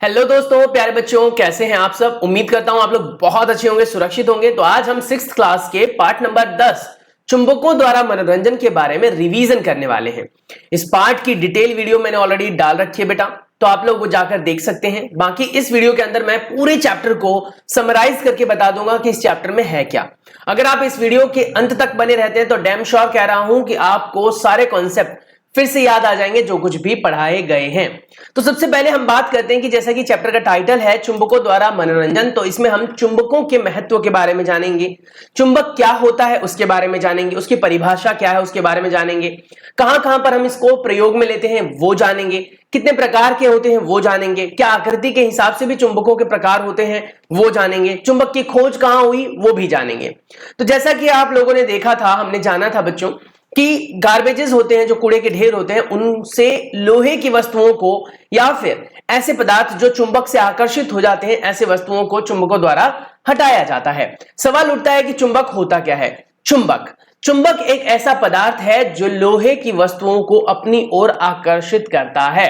Hello दोस्तों, प्यारे बच्चों, कैसे हैं आप सब। उम्मीद करता हूं आप लोग बहुत अच्छे होंगे, सुरक्षित होंगे। तो आज हम 6th क्लास के पार्ट नंबर 10 चुंबकों द्वारा मनोरंजन के बारे में रिवीजन करने वाले हैं। इस पार्ट की डिटेल वीडियो मैंने ऑलरेडी डाल रखी है बेटा, तो आप लोग वो जाकर देख सकते हैं। बाकी इस वीडियो के अंदर मैं पूरे चैप्टर को समराइज करके बता दूंगा कि इस चैप्टर में है क्या। अगर आप इस वीडियो के अंत तक बने रहते हैं तो डैम श्योर कह रहा हूं कि आपको सारे कॉन्सेप्ट फिर से याद आ जाएंगे जो कुछ भी पढ़ाए गए हैं। तो सबसे पहले हम बात करते हैं कि जैसा कि चैप्टर का टाइटल है चुंबकों द्वारा मनोरंजन, तो इसमें हम चुंबकों के महत्व के बारे में जानेंगे, चुंबक क्या होता है उसके बारे में जानेंगे, उसकी परिभाषा क्या है उसके बारे में जानेंगे, कहां कहां पर हम इसको प्रयोग में लेते हैं वो जानेंगे, कितने प्रकार के होते हैं वो जानेंगे, क्या आकृति के हिसाब से भी चुंबकों के प्रकार होते हैं वो जानेंगे, चुंबक की खोज कहां हुई वो भी जानेंगे। तो जैसा कि आप लोगों ने देखा था, हमने जाना था बच्चों कि गार्बेजेस होते हैं, जो कूड़े के ढेर होते हैं, उनसे लोहे की वस्तुओं को या फिर ऐसे पदार्थ जो चुंबक से आकर्षित हो जाते हैं, ऐसे वस्तुओं को चुंबकों द्वारा हटाया जाता है। सवाल उठता है कि चुंबक होता क्या है। चुंबक एक ऐसा पदार्थ है जो लोहे की वस्तुओं को अपनी ओर आकर्षित करता है,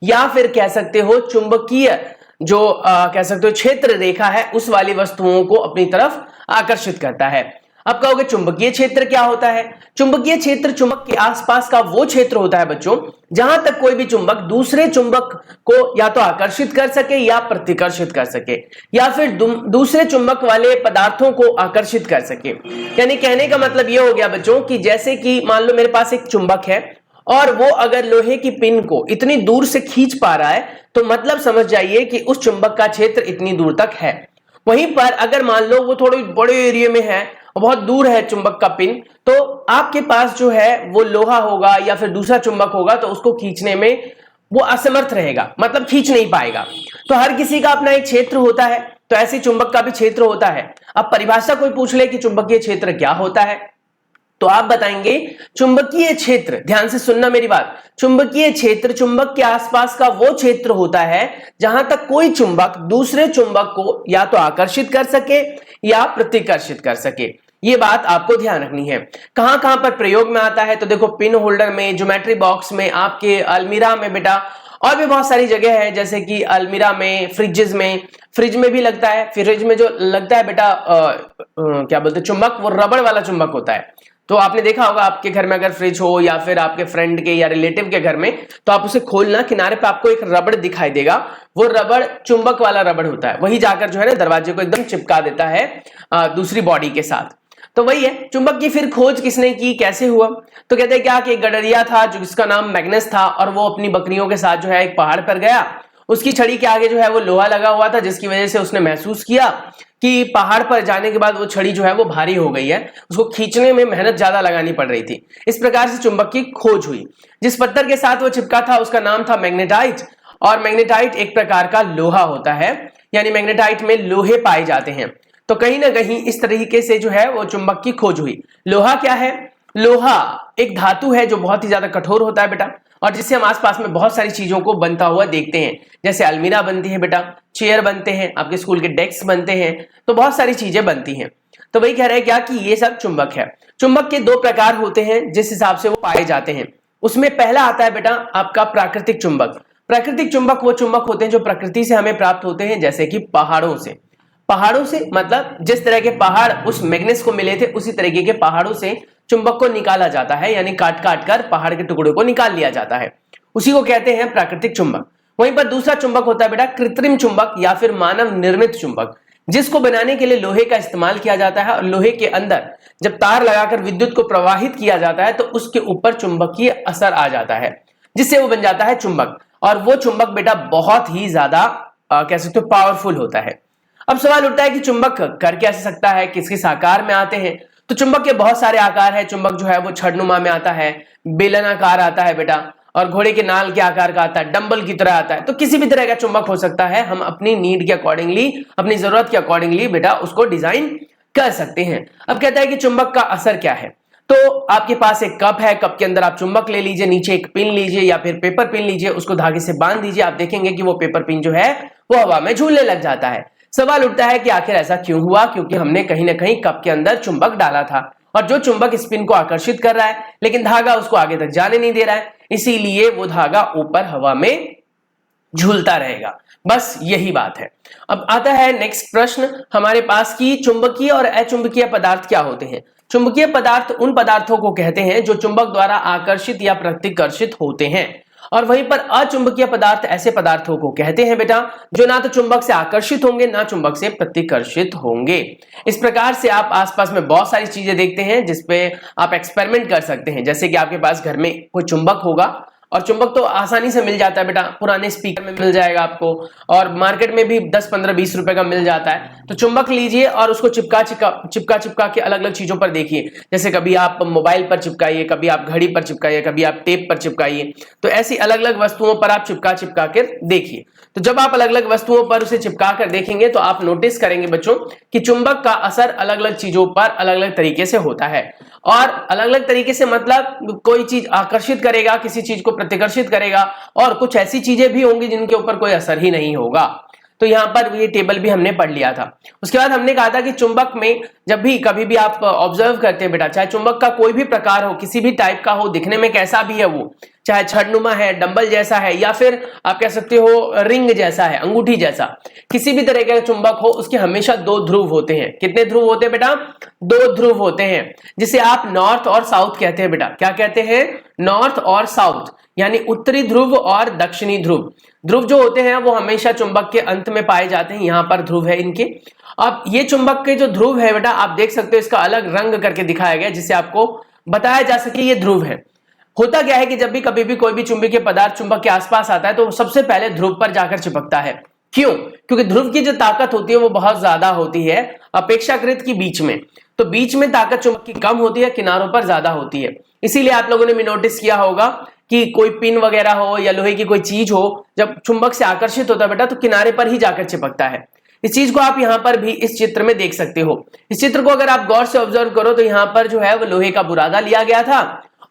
या फिर कह सकते हो चुंबकीय जो कह सकते हो क्षेत्र रेखा है उस वाली वस्तुओं को अपनी तरफ आकर्षित करता है। अब कहोगे चुंबकीय क्षेत्र क्या होता है। चुंबकीय क्षेत्र चुंबक के आसपास का वो क्षेत्र होता है बच्चों, जहां तक कोई भी चुंबक दूसरे चुंबक को या तो आकर्षित कर सके या प्रतिकर्षित कर सके, या फिर दूसरे चुंबक वाले पदार्थों को आकर्षित कर सके। यानी कहने का मतलब ये हो गया बच्चों कि जैसे कि मान लो मेरे पास एक चुंबक है और वो अगर लोहे की पिन को इतनी दूर से खींच पा रहा है, तो मतलब समझ जाइए कि उस चुंबक का क्षेत्र इतनी दूर तक है। वहीं पर अगर मान लो वो थोड़े बड़े एरिया में है और बहुत दूर है चुंबक का पिन, तो आपके पास जो है वो लोहा होगा या फिर दूसरा चुंबक होगा, तो उसको खींचने में वो असमर्थ रहेगा, मतलब खींच नहीं पाएगा। तो हर किसी का अपना एक क्षेत्र होता है, तो ऐसे चुंबक का भी क्षेत्र होता है। अब परिभाषा कोई पूछ ले कि चुंबकीय क्षेत्र क्या होता है, तो आप बताएंगे चुंबकीय क्षेत्र, ध्यान से सुनना मेरी बात, चुंबकीय क्षेत्र चुंबक के आसपास का वो क्षेत्र होता है जहां तक कोई चुंबक दूसरे चुंबक को या तो आकर्षित कर सके या प्रतिकर्षित कर सके। ये बात आपको ध्यान रखनी है। कहां कहां पर प्रयोग में आता है, तो देखो पिन होल्डर में, ज्योमेट्री बॉक्स में, आपके अलमीरा में बेटा, और भी बहुत सारी जगह है, जैसे कि अलमीरा में, फ्रिजेस में, फ्रिज में भी लगता है। फ्रिज में जो लगता है बेटा क्या बोलते हैं चुंबक, वो रबड़ वाला चुंबक होता है। तो आपने देखा होगा आपके घर में अगर फ्रिज हो या फिर आपके फ्रेंड के या रिलेटिव के घर में, तो आप उसे खोलना, किनारे पे आपको एक रबड़ दिखाई देगा, वो रबड़ चुंबक वाला रबड़ होता है। वही जाकर जो है ना दरवाजे को एकदम चिपका देता है दूसरी बॉडी के साथ। तो वही है चुंबक की फिर खोज किसने की, कैसे हुआ, तो कहते हैं क्या कि एक गडरिया था जिसका नाम मैग्नस था, और वो अपनी बकरियों के साथ जो है एक पहाड़ पर गया। उसकी छड़ी के आगे जो है वो लोहा लगा हुआ था, जिसकी वजह से उसने महसूस किया कि पहाड़ पर जाने के बाद वो छड़ी जो है वो भारी हो गई है, उसको खींचने में मेहनत ज्यादा लगानी पड़ रही थी। इस प्रकार से चुंबक की खोज हुई। जिस पत्थर के साथ वो चिपका था उसका नाम था मैग्नेटाइट, और मैग्नेटाइट एक प्रकार का लोहा होता है, यानी मैग्नेटाइट में लोहे पाए जाते हैं। तो कहीं ना कहीं इस तरीके से जो है वो चुंबक की खोज हुई। लोहा क्या है, लोहा एक धातु है जो बहुत ही ज्यादा कठोर होता है बेटा, और जिससे हम आसपास में बहुत सारी चीजों को बनता हुआ देखते हैं, जैसे अलमीरा बनती है बेटा, चेयर बनते हैं, आपके स्कूल के डेस्क बनते हैं, तो बहुत सारी चीजें बनती हैं। तो वही कह रहे हैं क्या कि ये सब चुंबक है। चुंबक के दो प्रकार होते हैं जिस हिसाब से वो पाए जाते हैं। उसमें पहला आता है बेटा आपका प्राकृतिक चुंबक। प्राकृतिक चुंबक वो चुंबक होते हैं जो प्रकृति से हमें प्राप्त होते हैं, जैसे कि पहाड़ों से। पहाड़ों से मतलब जिस तरह के पहाड़ उस मैग्नेस को मिले थे, उसी तरीके के पहाड़ों से चुंबक को निकाला जाता है, यानी काट काट कर पहाड़ के टुकड़ों को निकाल लिया जाता है, उसी को कहते हैं प्राकृतिक चुंबक। वहीं पर दूसरा चुंबक होता है बेटा कृत्रिम चुंबक या फिर मानव निर्मित चुंबक, जिसको बनाने के लिए लोहे का इस्तेमाल किया जाता है, और लोहे के अंदर जब तार लगाकर विद्युत को प्रवाहित किया जाता है तो उसके ऊपर चुंबकीय असर आ जाता है, जिससे वो बन जाता है चुंबक। और वो चुंबक बेटा बहुत ही ज्यादा कह सकते हो पावरफुल होता है। अब सवाल उठता है कि चुंबक कर कैसे सकता है, किस किस आकार में आते हैं। तो चुंबक के बहुत सारे आकार है। चुंबक जो है वो छड़नुमा में आता है, बेलनाकार आता है बेटा, और घोड़े के नाल के आकार का आता है, डंबल की तरह आता है। तो किसी भी तरह का चुंबक हो सकता है, हम अपनी नीड के अकॉर्डिंगली, अपनी जरूरत के अकॉर्डिंगली बेटा उसको डिजाइन कर सकते हैं। अब कहता है कि चुंबक का असर क्या है। तो आपके पास एक कप है, कप के अंदर आप चुंबक ले लीजिए, नीचे एक पिन लीजिए या फिर पेपर पिन लीजिए, उसको धागे से बांध दीजिए। आप देखेंगे कि वो पेपर पिन जो है वो हवा में झूलने लग जाता है। सवाल उठता है कि आखिर ऐसा क्यों हुआ, क्योंकि हमने कहीं ना कहीं कप के अंदर चुंबक डाला था, और जो चुंबक स्पिन को आकर्षित कर रहा है लेकिन धागा उसको आगे तक जाने नहीं दे रहा है, इसीलिए वो धागा ऊपर हवा में झूलता रहेगा। बस यही बात है। अब आता है नेक्स्ट प्रश्न हमारे पास कि चुंबकीय और अचुंबकीय पदार्थ क्या होते हैं। चुंबकीय पदार्थ उन पदार्थों को कहते हैं जो चुंबक द्वारा आकर्षित या प्रतिकर्षित होते हैं, और वहीं पर अचुंबकीय पदार्थ ऐसे पदार्थों को कहते हैं बेटा जो ना तो चुंबक से आकर्षित होंगे ना चुंबक से प्रतिकर्षित होंगे। इस प्रकार से आप आसपास में बहुत सारी चीजें देखते हैं जिसपे आप एक्सपेरिमेंट कर सकते हैं। जैसे कि आपके पास घर में कोई चुंबक होगा, और चुंबक तो आसानी से मिल जाता है बेटा, पुराने स्पीकर में मिल जाएगा आपको, और मार्केट में भी 10 15 20 रुपए का मिल जाता है। तो चुंबक लीजिए और उसको चिपका के अलग अलग चीजों पर देखिए। जैसे कभी आप मोबाइल पर चिपकाइए, कभी आप घड़ी पर चिपकाइए, कभी आप टेप पर चिपकाइए। तो ऐसी अलग अलग वस्तुओं पर आप चिपका कर देखिए। तो जब आप अलग अलग वस्तुओं पर उसे चिपका कर देखेंगे तो आप नोटिस करेंगे बच्चों कि चुंबक का असर अलग अलग चीजों पर अलग अलग तरीके से होता है। और अलग अलग तरीके से मतलब कोई चीज आकर्षित करेगा, किसी चीज को प्रतिकर्षित करेगा, और कुछ ऐसी चीजें भी होंगी जिनके ऊपर कोई असर ही नहीं होगा। तो यहां पर ये टेबल भी हमने पढ़ लिया था। उसके बाद हमने कहा था कि चुंबक में जब भी कभी भी आप ऑब्जर्व करते हैं बेटा, चाहे चुंबक का कोई भी प्रकार हो, किसी भी टाइप का हो, दिखने में कैसा भी है वो, चाहे छड़नुमा है, डंबल जैसा है, या फिर आप कह सकते हो रिंग जैसा है, अंगूठी जैसा, किसी भी तरह का चुंबक हो उसके हमेशा दो ध्रुव होते हैं। कितने ध्रुव होते हैं बेटा? दो ध्रुव होते हैं, जिसे आप नॉर्थ और साउथ कहते हैं बेटा। क्या कहते हैं? नॉर्थ और साउथ, यानी उत्तरी ध्रुव और दक्षिणी ध्रुव। ध्रुव जो होते हैं वो हमेशा चुंबक के अंत में पाए जाते हैं। यहां पर ध्रुव है इनके। अब ये चुंबक के जो ध्रुव है बेटा, आप देख सकते हो इसका अलग रंग करके दिखाया गया जिससे आपको बताया जा सके ये ध्रुव है। होता क्या है कि जब भी कभी भी कोई भी चुंबकीय पदार्थ चुंबक के आसपास आता है तो सबसे पहले ध्रुव पर जाकर चिपकता है। क्यों? क्योंकि ध्रुव की जो ताकत होती है वो बहुत ज्यादा होती है अपेक्षाकृत की बीच में। तो बीच में ताकत चुंबक की कम होती है, किनारों पर ज्यादा होती है। इसीलिए आप लोगों ने भी नोटिस किया होगा कि कोई पिन वगैरह हो या लोहे की कोई चीज हो, जब चुंबक से आकर्षित होता है बेटा तो किनारे पर ही जाकर चिपकता है। इस चीज को आप यहां पर भी इस चित्र में देख सकते हो। इस चित्र को अगर आप गौर से ऑब्जर्व करो तो यहां पर जो है वो लोहे का बुरादा लिया गया था,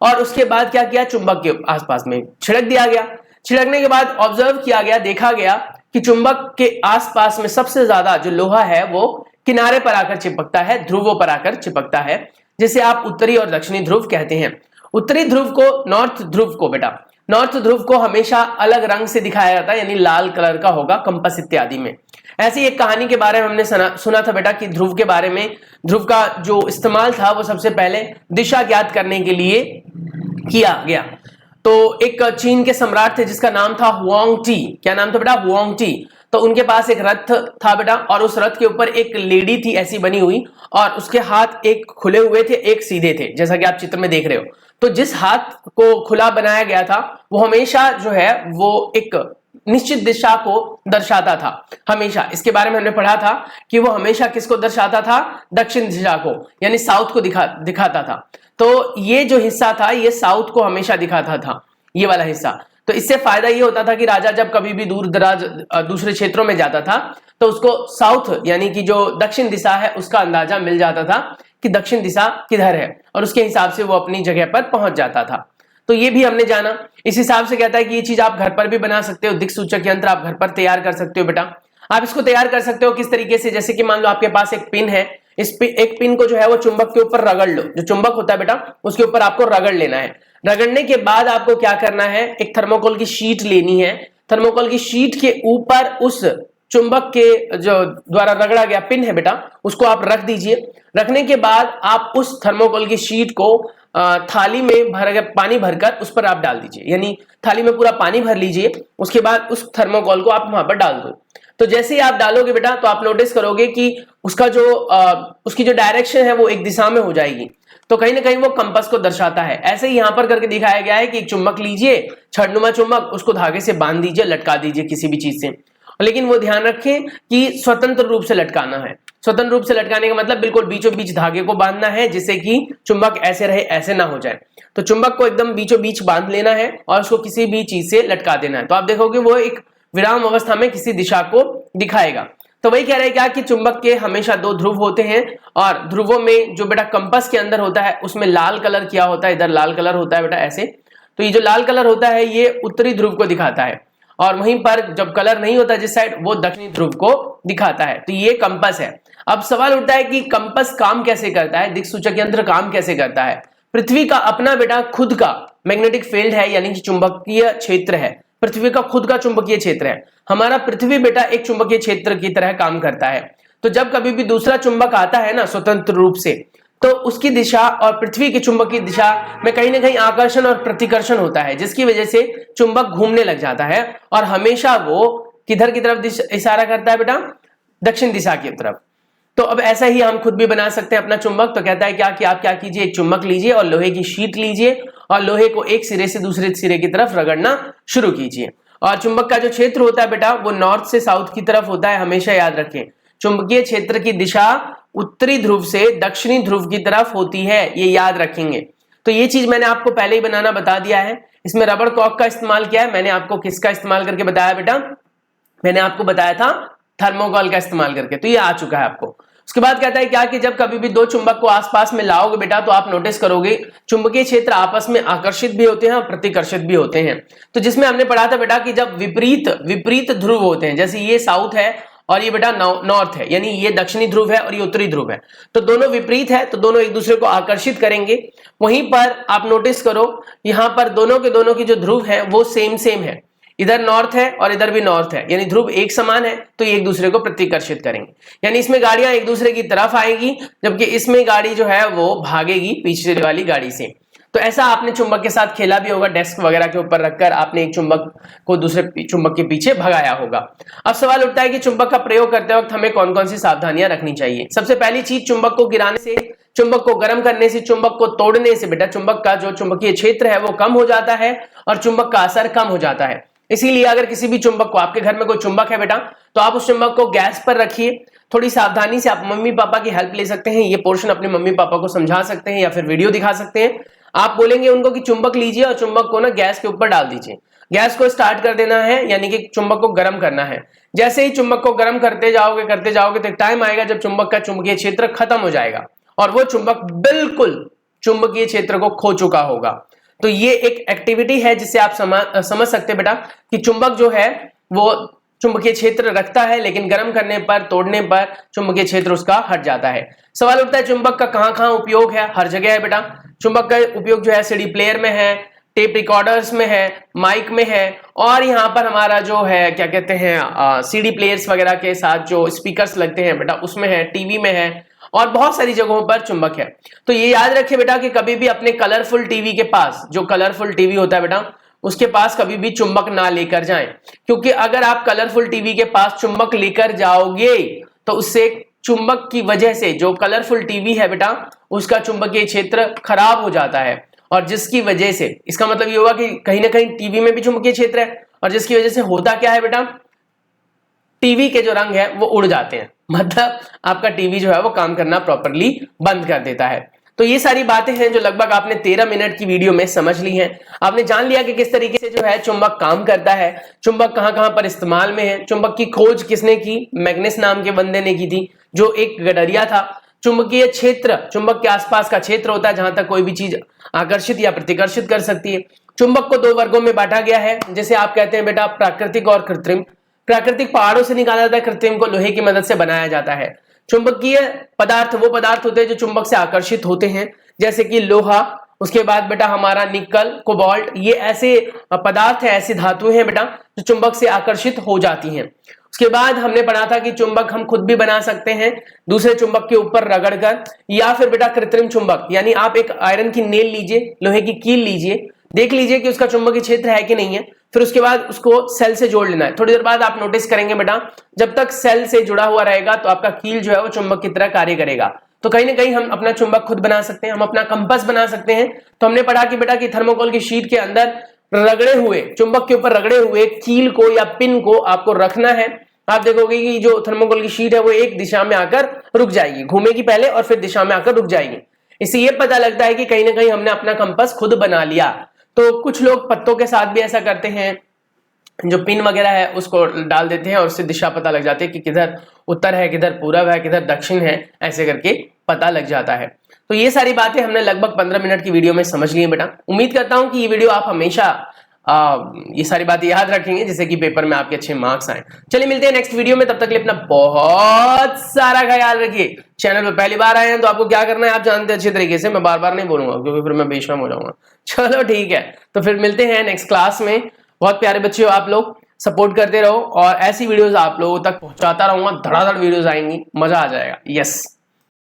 और उसके बाद क्या किया, चुंबक के आसपास में छिड़क दिया गया। छिड़कने के बाद ऑब्जर्व किया गया, देखा गया कि चुंबक के आसपास में सबसे ज्यादा जो लोहा है वो किनारे पर आकर चिपकता है, ध्रुवों पर आकर चिपकता है, जिसे आप उत्तरी और दक्षिणी ध्रुव कहते हैं। उत्तरी ध्रुव को, नॉर्थ ध्रुव को बेटा, नॉर्थ ध्रुव को हमेशा अलग रंग से दिखाया जाता है, यानी लाल कलर का होगा कंपास इत्यादि में। ऐसी एक कहानी के बारे में हमने सुना था बेटा कि ध्रुव के बारे में, ध्रुव का जो इस्तेमाल था वो सबसे पहले दिशा ज्ञात करने के लिए किया गया। तो एक चीन के सम्राट थे जिसका नाम था हुआंग टी। क्या नाम था बेटा? Huang T. तो उनके पास एक रथ था बेटा, और उस रथ के ऊपर एक लेडी थी ऐसी बनी हुई, और उसके हाथ एक खुले हुए थे, एक सीधे थे, जैसा कि आप चित्र में देख रहे हो। तो जिस हाथ को खुला बनाया गया था वो हमेशा जो है वो एक निश्चित दिशा को दर्शाता था। हमेशा इसके बारे में हमने पढ़ा था कि वो हमेशा किसको दर्शाता था? दक्षिण दिशा को, यानी साउथ को दिखाता था। तो ये जो हिस्सा था ये साउथ को हमेशा दिखाता था, ये वाला हिस्सा। तो इससे फायदा ये होता था कि राजा जब कभी भी दूर दराज दूसरे क्षेत्रों में जाता था तो उसको साउथ यानी कि जो दक्षिण दिशा है उसका अंदाजा मिल जाता था कि दक्षिण दिशा किधर है, और उसके हिसाब से वो अपनी जगह पर पहुंच जाता था। तो ये भी हमने जाना। इस हिसाब से कहता है कि ये चीज आप घर पर भी बना सकते हो, दिक्सूचक यंत्र आप घर पर तैयार कर सकते हो बेटा। आप इसको तैयार कर सकते हो किस तरीके से? जैसे कि मान लो आपके पास एक पिन है, एक पिन को जो है वो चुंबक के ऊपर रगड़ लो। जो चुंबक होता है बेटा उसके ऊपर आपको रगड़ लेना है। रगड़ने के बाद आपको क्या करना है? एक थर्मोकोल की शीट लेनी है। थर्मोकोल की शीट के ऊपर उस चुंबक के जो द्वारा रगड़ा गया पिन है बेटा उसको आप रख दीजिए। रखने के बाद आप उस थर्मोकोल की शीट को थाली में पानी भरकर उस पर आप डाल दीजिए, यानी थाली में पूरा पानी भर लीजिए। उसके बाद उस थर्मोकोल को आप वहां पर डाल दो। तो जैसे ही आप डालोगे बेटा तो आप नोटिस करोगे कि उसका जो उसकी जो डायरेक्शन है वो एक दिशा में हो जाएगी। तो कहीं ना कहीं वो कंपास को दर्शाता है। ऐसे ही यहां पर करके दिखाया गया है कि एक चुंबक लीजिए, छड़नुमा चुंबक, उसको धागे से बांध दीजिए, लटका दीजिए किसी भी चीज से। लेकिन वो ध्यान रखें कि स्वतंत्र रूप से लटकाना है। स्वतंत्र रूप से लटकाने का मतलब बिल्कुल बीचों बीच धागे को बांधना है, जिससे कि चुंबक ऐसे रहे, ऐसे ना हो जाए। तो चुंबक को एकदम बीचों बीच बांध लेना है और उसको किसी भी चीज से लटका देना है। तो आप देखोगे वो एक विराम अवस्था में किसी दिशा को दिखाएगा। तो वही कह रहे हैं क्या कि चुंबक के हमेशा दो ध्रुव होते हैं, और ध्रुवों में जो बेटा कंपास के अंदर होता है उसमें लाल कलर किया होता है। इधर लाल कलर होता है बेटा ऐसे। तो ये जो लाल कलर होता है ये उत्तरी ध्रुव को दिखाता है, और वहीं पर जब कलर नहीं होता जिस साइड, वो दक्षिणी ध्रुव को दिखाता है। तो ये कंपास है। अब सवाल उठता है कि कंपास काम कैसे करता है, दिक्सूचक यंत्र काम कैसे करता है। पृथ्वी का अपना बेटा खुद का मैग्नेटिक फील्ड है, यानी कि चुंबकीय क्षेत्र है। पृथ्वी का खुद का चुंबकीय क्षेत्र है। हमारा पृथ्वी बेटा एक चुंबकीय क्षेत्र की तरह काम करता है। तो जब कभी भी दूसरा चुंबक आता है ना स्वतंत्र रूप से, तो उसकी दिशा और पृथ्वी की चुंबकीय दिशा में कहीं ना कहीं आकर्षण और प्रतिकर्षण होता है, जिसकी वजह से चुंबक घूमने लग जाता है और हमेशा वो किधर की तरफ इशारा करता है बेटा? दक्षिण दिशा की तरफ। तो अब ऐसा ही हम खुद भी बना सकते हैं अपना चुंबक। तो कहता है क्या कि आप क्या कीजिए, एक चुंबक लीजिए और लोहे की शीट लीजिए और लोहे को एक सिरे से दूसरे सिरे की तरफ रगड़ना शुरू कीजिए। और चुंबक का जो क्षेत्र होता है बेटा वो नॉर्थ से साउथ की तरफ होता है, हमेशा याद रखें। चुंबकीय क्षेत्र की दिशा उत्तरी ध्रुव से दक्षिणी ध्रुव की तरफ होती है, ये याद रखेंगे। तो ये चीज मैंने आपको पहले ही बनाना बता दिया है। इसमें रबड़ कॉक का इस्तेमाल किया है, मैंने आपको किसका इस्तेमाल करके बताया बेटा? मैंने आपको बताया था थर्मोकॉल का इस्तेमाल करके। तो ये आ चुका है आपको। उसके बाद कहता है क्या कि जब कभी भी दो चुंबक को आसपास में लाओगे बेटा, तो आप नोटिस करोगे चुंबकीय क्षेत्र आपस में आकर्षित भी होते हैं और प्रतिकर्षित भी होते हैं। तो जिसमें हमने पढ़ा था बेटा कि जब विपरीत ध्रुव होते हैं, जैसे ये साउथ है और ये बेटा नॉर्थ है, यानी ये दक्षिणी ध्रुव है और ये उत्तरी ध्रुव है, तो दोनों विपरीत है, तो दोनों एक दूसरे को आकर्षित करेंगे। वहीं पर आप नोटिस करो यहां पर दोनों के दोनों की जो ध्रुव है वो सेम है, इधर नॉर्थ है और इधर भी नॉर्थ है, यानी ध्रुव एक समान है, तो ये एक दूसरे को प्रतिकर्षित करेंगे। यानी इसमें गाड़ियां एक दूसरे की तरफ आएगी, जबकि इसमें गाड़ी जो है वो भागेगी पीछे वाली गाड़ी से। तो ऐसा आपने चुंबक के साथ खेला भी होगा, डेस्क वगैरह के ऊपर रखकर आपने एक चुंबक को दूसरे चुंबक के पीछे भगाया होगा। अब सवाल उठता है कि चुंबक का प्रयोग करते वक्त हमें कौन कौन सी सावधानियां रखनी चाहिए। सबसे पहली चीज, चुंबक को गिराने से, चुंबक को गर्म करने से, चुंबक को तोड़ने से बेटा चुंबक का जो चुंबकीय क्षेत्र है वो कम हो जाता है और चुंबक का असर कम हो जाता है। इसीलिए अगर किसी भी चुंबक को, आपके घर में कोई चुंबक है बेटा, तो आप उस चुंबक को गैस पर रखिए। थोड़ी सावधानी से आप मम्मी पापा की हेल्प ले सकते हैं, ये पोर्शन अपने मम्मी पापा को समझा सकते हैं या फिर वीडियो दिखा सकते हैं। आप बोलेंगे उनको कि चुंबक लीजिए और चुंबक को ना गैस के ऊपर डाल दीजिए, गैस को स्टार्ट कर देना है, यानी कि चुंबक को गर्म करना है। जैसे ही चुंबक को गर्म करते जाओगे तो एक टाइम आएगा जब चुंबक का चुंबकीय क्षेत्र खत्म हो जाएगा और वो चुंबक बिल्कुल चुंबकीय क्षेत्र को खो चुका होगा। तो ये एक एक्टिविटी है जिससे आप समझ सकते हैं बेटा कि चुंबक जो है वो चुंबकीय क्षेत्र रखता है, लेकिन गर्म करने पर, तोड़ने पर चुंबकीय क्षेत्र उसका हट जाता है। सवाल उठता है चुंबक का कहां उपयोग है? हर जगह है बेटा। चुंबक का उपयोग जो है सीडी प्लेयर में है, टेप रिकॉर्डर्स में है, माइक में है, और यहाँ पर हमारा जो है क्या कहते हैं सीडी प्लेयर्स वगैरह के साथ जो स्पीकर्स लगते हैं बेटा उसमें है, टीवी में है और बहुत सारी जगहों पर चुंबक है। तो ये याद रखिए बेटा कि कभी भी अपने कलरफुल टीवी के पास, जो कलरफुल टीवी होता है बेटा, उसके पास कभी भी चुंबक ना लेकर जाएं, क्योंकि अगर आप कलरफुल टीवी के पास चुंबक लेकर जाओगे तो उससे चुंबक की वजह से जो कलरफुल टीवी है बेटा उसका चुंबकीय क्षेत्र खराब हो जाता है, और जिसकी वजह से, इसका मतलब ये होगा कि कहीं ना कहीं टीवी में भी चुंबकीय क्षेत्र है, और जिसकी वजह से होता क्या है बेटा, टीवी के जो रंग है वो उड़ जाते हैं, मतलब आपका टीवी जो है वो काम करना प्रॉपरली बंद कर देता है। तो ये सारी बातें हैं जो लगभग आपने 13 मिनट की वीडियो में समझ ली हैं। आपने जान लिया कि किस तरीके से जो है चुंबक काम करता है, चुंबक कहां पर इस्तेमाल में है, चुंबक की खोज किसने की, मैग्नेस नाम के बंदे ने की थी जो एक गडरिया था। चुंबकीय क्षेत्र, चुंबक के आसपास का क्षेत्र होता है जहां तक कोई भी चीज आकर्षित या प्रतिकर्षित कर सकती है। चुंबक को दो वर्गों में बांटा गया है, जैसे आप कहते हैं बेटा प्राकृतिक और कृत्रिम। प्राकृतिक पहाड़ों से निकाला जाता है, कृत्रिम को लोहे की मदद से बनाया जाता है। चुंबकीय पदार्थ वो पदार्थ होते हैं जो चुंबक से आकर्षित होते हैं, जैसे कि लोहा, उसके बाद बेटा हमारा निकल, कोबाल्ट, ये ऐसे पदार्थ है, ऐसी धातुएं हैं बेटा जो चुंबक से आकर्षित हो जाती हैं। उसके बाद हमने पढ़ा था कि चुंबक हम खुद भी बना सकते हैं दूसरे चुंबक के ऊपर रगड़कर, या फिर बेटा कृत्रिम चुंबक, यानी आप एक आयरन की नेल लीजिए, लोहे की कील लीजिए, देख लीजिए कि उसका चुंबकीय क्षेत्र है कि नहीं है, फिर उसके बाद उसको सेल से जोड़ लेना है। थोड़ी देर बाद आप नोटिस करेंगे बेटा जब तक सेल से जुड़ा हुआ रहेगा तो आपका कील जो है वो चुंबक की तरह कार्य करेगा। तो कहीं ना कहीं हम अपना चुंबक खुद बना सकते हैं, हम अपना कंपास बना सकते हैं। तो हमने पढ़ा कि बेटा कि थर्मोकोल की शीट के अंदर रगड़े हुए, चुंबक के ऊपर रगड़े हुए कील को या पिन को आपको रखना है। आप देखोगे कि जो थर्मोकोल की शीट है वो एक दिशा में आकर रुक जाएगी, घूमेगी पहले और फिर दिशा में आकर रुक जाएगी। इससे ये पता लगता है कि कहीं ना कहीं हमने अपना कंपास खुद बना लिया। तो कुछ लोग पत्तों के साथ भी ऐसा करते हैं, जो पिन वगैरह है उसको डाल देते हैं और उससे दिशा पता लग जाती है कि किधर उत्तर है, किधर पूरब है, किधर दक्षिण है, ऐसे करके पता लग जाता है। तो ये सारी बातें हमने लगभग 15 मिनट की वीडियो में समझ ली है बेटा। उम्मीद करता हूं कि ये वीडियो आप हमेशा ये सारी बातें याद रखेंगे जिससे कि पेपर में आपके अच्छे मार्क्स आए। चलिए मिलते हैं नेक्स्ट वीडियो में, तब तक के लिए अपना बहुत सारा ख्याल रखिए। चैनल पर पहली बार आए हैं तो आपको क्या करना है आप जानते हैं अच्छे तरीके से, मैं बार बार नहीं बोलूंगा क्योंकि फिर मैं बेशर्म हो जाऊंगा। चलो ठीक है, तो फिर मिलते हैं नेक्स्ट क्लास में। बहुत प्यारे बच्चे हो आप लोग, सपोर्ट करते रहो और ऐसी वीडियोस आप लोगों तक पहुंचाता रहूंगा, धड़ाधड़ वीडियोस आएंगी, मजा आ जाएगा। यस।